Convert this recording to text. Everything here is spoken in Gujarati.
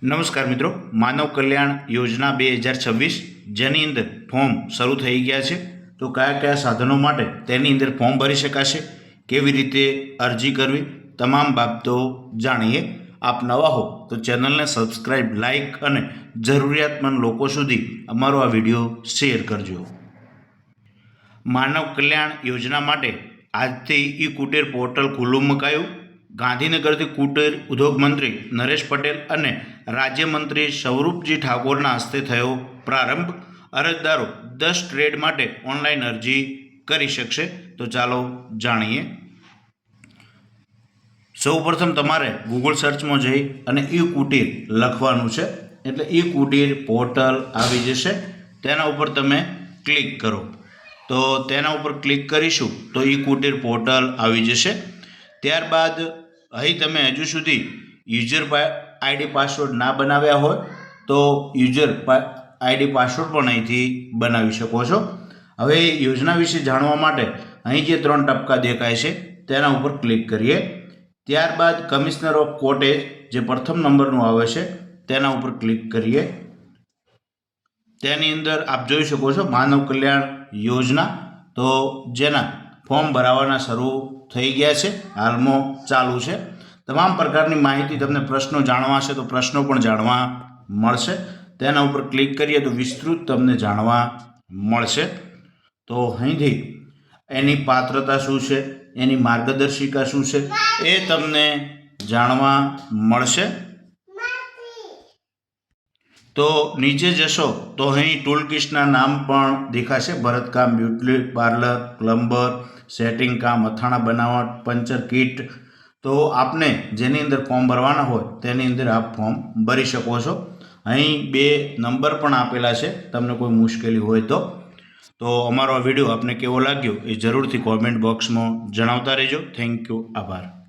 નમસ્કાર મિત્રો, માનવ કલ્યાણ યોજના 2026 જેની અંદર ફોર્મ શરૂ થઈ ગયા છે. તો કયા કયા સાધનો માટે તેની અંદર ફોર્મ ભરી શકાશે, કેવી રીતે અરજી કરવી, તમામ બાબતો જાણીએ. આપ નવા હો તો ચેનલને સબસ્ક્રાઈબ, લાઇક અને જરૂરિયાતમંદ લોકો સુધી અમારો આ વિડીયો શેર કરજો. માનવ કલ્યાણ યોજના માટે આજથી ઈ કુટીર પોર્ટલ ખુલ્લું મુકાયું. ગાંધીનગરથી કુટીર ઉદ્યોગ મંત્રી નરેશ પટેલ અને રાજ્યમંત્રી સ્વરૂપજી ઠાકોરના હસ્તે થયો પ્રારંભ. અરજદારો 10 ટ્રેડ માટે ઓનલાઈન અરજી કરી શકશે. તો ચાલો જાણીએ. સૌપ્રથમ તમારે ગૂગલ સર્ચમાં જઈ અને ઈ કુટીર લખવાનું છે, એટલે ઈ કુટીર પોર્ટલ આવી જશે. તેના ઉપર તમે ક્લિક કરો. તો તેના ઉપર ક્લિક કરીશું તો ઈ કુટીર પોર્ટલ આવી જશે. ત્યારબાદ અહીં તમે હજુ સુધી યુઝર આઈડી પાસવર્ડ ના બનાવ્યા હોય તો યુઝર આઈડી પાસવર્ડ પણ અહીંથી બનાવી શકો છો. હવે યોજના વિશે જાણવા માટે અહીં જે 3 ટપકા દેખાય છે તેના ઉપર ક્લિક કરીએ. ત્યારબાદ કમિશનર ઓફ કોટેજ જે પ્રથમ નંબરનું આવે છે તેના ઉપર ક્લિક કરીએ. તેની અંદર આપ જોઈ શકો છો માનવ કલ્યાણ યોજના, તો જેના ફોર્મ ભરાવાના શરૂ થઈ ગયા છે, હાલમાં ચાલુ છે. તમામ પ્રકારની માહિતી, તમને પ્રશ્નો જાણવા હશે તો પ્રશ્નો પણ જાણવા મળશે. તેના ઉપર ક્લિક કરીએ તો વિસ્તૃત તમને જાણવા મળશે. તો અહીંથી એની પાત્રતા શું છે, એની માર્ગદર્શિકા શું છે એ તમને જાણવા મળશે. તો નીચે જશો તો અહીં ટૂલ કિટ્સના નામ પણ દેખાશે. ભરતકામ, બ્યુટી પાર્લર, પ્લમ્બર, સેટિંગ કામ, અથાણા બનાવટ, પંચર કિટ. તો આપને જેની અંદર ફોર્મ ભરવાના હોય તેની અંદર આપ ફોર્મ ભરી શકો છો. અહીં 2 નંબર પણ આપેલા છે, તમને કોઈ મુશ્કેલી હોય તો. તો અમારો આ વિડીયો આપને કેવો લાગ્યો એ જરૂરથી કોમેન્ટ બોક્સમાં જણાવતા રહેજો. થેન્ક યુ, આભાર.